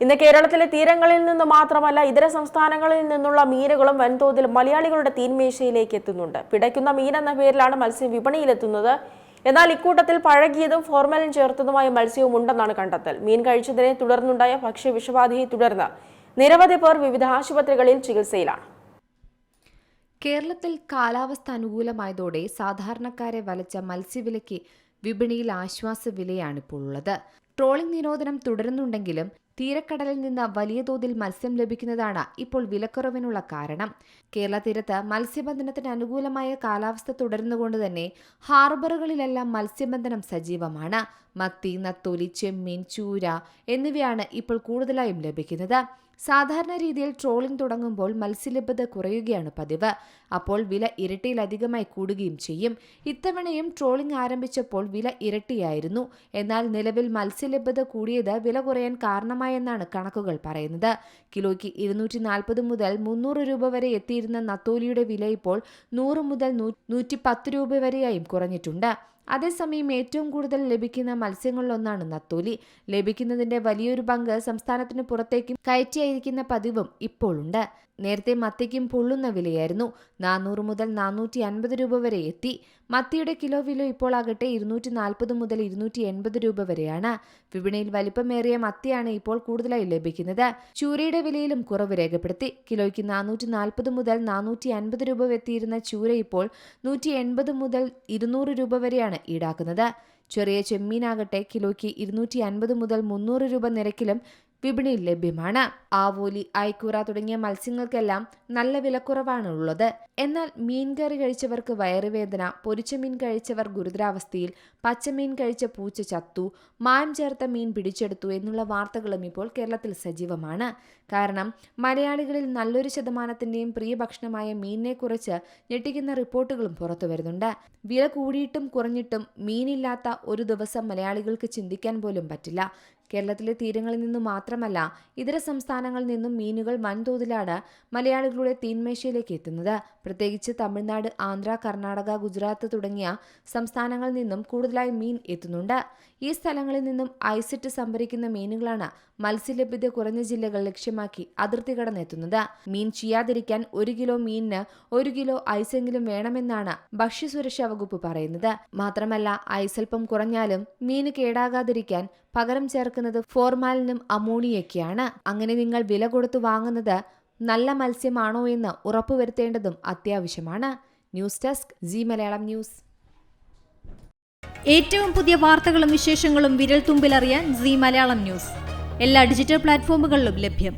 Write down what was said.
ഇന്ന് കേരളത്തിലെ തീരങ്ങളിൽ നിന്ന് മാത്രമല്ല ഇതര സംസ്ഥാനങ്ങളിൽ നിന്നുള്ള മീനുകളും വൻതോതിൽ മലയാളികളുടെ തീൻമേശയിലേക്ക് എത്തുന്നുണ്ട്. പിടയ്ക്കുന്ന മീൻ എന്ന പേരിലാണ് മത്സ്യം വിപണിയിലെത്തുന്നത്. എന്നാൽ ഇക്കൂട്ടത്തിൽ പഴകിയതും ഫോർമലിൻ ചേർത്തതുമായ മത്സ്യവും ഉണ്ടെന്നാണ് കണ്ടെത്തൽ. മീൻ കഴിച്ചതിനെ തുടർന്നുണ്ടായ ഭക്ഷ്യവിഷബാധയെ തുടർന്ന് നിരവധി പേർ വിവിധ ആശുപത്രികളിൽ ചികിത്സയിലാണ്. കേരളത്തിൽ കാലാവസ്ഥ അനുകൂലമായതോടെ സാധാരണക്കാരെ വലച്ച മത്സ്യവിലയ്ക്ക് വിപണിയിൽ ആശ്വാസ വിലയാണിപ്പോൾ ഉള്ളത്. ട്രോളിംഗ് നിരോധനം തുടരുന്നുണ്ടെങ്കിലും തീരക്കടലിൽ നിന്ന് വലിയ തോതിൽ മത്സ്യം ലഭിക്കുന്നതാണ് ഇപ്പോൾ വിലക്കുറവിനുള്ള കാരണം. കേരള തീരത്ത് മത്സ്യബന്ധനത്തിന് അനുകൂലമായ കാലാവസ്ഥ തുടരുന്നുകൊണ്ട് തന്നെ ഹാർബറുകളിലെല്ലാം മത്സ്യബന്ധനം സജീവമാണ്. മത്തി, നത്തോലി, ചെമ്മീൻ, ചൂര എന്നിവയാണ് ഇപ്പോൾ കൂടുതലായും ലഭിക്കുന്നത്. സാധാരണ രീതിയിൽ ട്രോളിംഗ് തുടങ്ങുമ്പോൾ മത്സ്യലഭ്യത കുറയുകയാണ് പതിവ്. അപ്പോൾ വില ഇരട്ടിയിലധികമായി കൂടുകയും ചെയ്യും. ഇത്തവണയും ട്രോളിംഗ് ആരംഭിച്ചപ്പോൾ വില ഇരട്ടിയായിരുന്നു. എന്നാൽ നിലവിൽ മത്സ്യലഭ്യത കൂടിയത് വില കുറയാൻ കാരണമായെന്നാണ് കണക്കുകൾ പറയുന്നത്. കിലോയ്ക്ക് 240 മുതൽ 300 രൂപ വരെ എത്തിയിരുന്ന നത്തോലിയുടെ വില ഇപ്പോൾ 100 മുതൽ 110 രൂപ വരെയായും കുറഞ്ഞിട്ടുണ്ട്. അതേസമയം ഏറ്റവും കൂടുതൽ ലഭിക്കുന്ന മത്സ്യങ്ങളിലൊന്നാണ് നത്തോലി. ലഭിക്കുന്നതിന്റെ വലിയൊരു പങ്ക് സംസ്ഥാനത്തിന് പുറത്തേക്കും കയറ്റിയിരിക്കുന്ന പതിവും ഇപ്പോൾ ഉണ്ട്. നേരത്തെ മത്തിക്കും പൊള്ളുന്ന വിലയായിരുന്നു. 400 മുതൽ 450 രൂപ വരെ എത്തി. മത്തിയുടെ കിലോ വില ഇപ്പോൾ ആകട്ടെ 240 മുതൽ 280 രൂപ വരെയാണ്. വിപണിയിൽ വലിപ്പമേറിയ മത്തിയാണ് ഇപ്പോൾ കൂടുതലായി ലഭിക്കുന്നത്. ചൂരയുടെ വിലയിലും കുറവ് രേഖപ്പെടുത്തി. കിലോയ്ക്ക് 440 മുതൽ 450 രൂപ എത്തിയിരുന്ന ചൂര ഇപ്പോൾ 180 മുതൽ 200 രൂപ വരെയാണ് ഈടാക്കുന്നത്. ചെറിയ ചെമ്മീനാകട്ടെ കിലോയ്ക്ക് 250 മുതൽ 300 രൂപ നിരക്കിലും വിപണിയിൽ ലഭ്യമാണ്. ആവോലി, അയക്കൂറ തുടങ്ങിയ മത്സ്യങ്ങൾക്കെല്ലാം നല്ല വിലക്കുറവാണ് ഉള്ളത്. എന്നാൽ മീൻകറി കഴിച്ചവർക്ക് വയറുവേദന, പൊരിച്ച മീൻ കഴിച്ചവർ ഗുരുതരാവസ്ഥയിൽ, പച്ചമീൻ കഴിച്ച പൂച്ച ചത്തു, മായം ചേർത്ത മീൻ പിടിച്ചെടുത്തു എന്നുള്ള വാർത്തകളും ഇപ്പോൾ കേരളത്തിൽ സജീവമാണ്. കാരണം മലയാളികളിൽ നല്ലൊരു ശതമാനത്തിന്റെയും പ്രിയ ഭക്ഷണമായ മീനിനെ കുറിച്ച് ഞെട്ടിക്കുന്ന റിപ്പോർട്ടുകളും പുറത്തു വരുന്നുണ്ട്. വില കൂടിയിട്ടും കുറഞ്ഞിട്ടും മീനില്ലാത്ത ഒരു ദിവസം മലയാളികൾക്ക് ചിന്തിക്കാൻ പോലും പറ്റില്ല. കേരളത്തിലെ തീരങ്ങളിൽ നിന്നും മാത്രമല്ല ഇതര സംസ്ഥാനങ്ങളിൽ നിന്നും മീനുകൾ വൻതോതിലാണ് മലയാളികളുടെ തീൻമേശയിലേക്ക് എത്തുന്നത്. പ്രത്യേകിച്ച് തമിഴ്നാട്, ആന്ധ്ര, കർണാടക, ഗുജറാത്ത് തുടങ്ങിയ സംസ്ഥാനങ്ങളിൽ നിന്നും കൂടുതലായി മീൻ എത്തുന്നുണ്ട്. ഈ സ്ഥലങ്ങളിൽ നിന്നും ഐസിട്ട് സംഭരിക്കുന്ന മീനുകളാണ് മത്സ്യലഭ്യത കുറഞ്ഞ ജില്ലകൾ ലക്ഷ്യമാക്കി അതിർത്തി കടന്നെത്തുന്നത്. മീൻ ചെയ്യാതിരിക്കാൻ 1 കിലോ മീനിന് 1 കിലോ ഐസെങ്കിലും വേണമെന്നാണ് ഭക്ഷ്യസുരക്ഷാ വകുപ്പ് പറയുന്നത്. മാത്രമല്ല ഐസൽപ്പം കുറഞ്ഞാലും മീന് കേടാകാതിരിക്കാൻ പകരം ചേർക്കുന്നത് ഫോർമാലിനും അമോണിയൊക്കെയാണ്. അങ്ങനെ നിങ്ങൾ വില കൊടുത്തു വാങ്ങുന്നത് നല്ല മത്സ്യമാണോ എന്ന് ഉറപ്പുവരുത്തേണ്ടതും അത്യാവശ്യമാണ്. News desk G Malayalam news. ഏറ്റവും പുതിയ വാർത്തകളും വിശേഷങ്ങളും വിരൽ തുമ്പിലറിയാൻ ജി മലയാളം ന്യൂസ് എല്ലാ ഡിജിറ്റൽ പ്ലാറ്റ്ഫോമുകളിലും ലഭ്യം.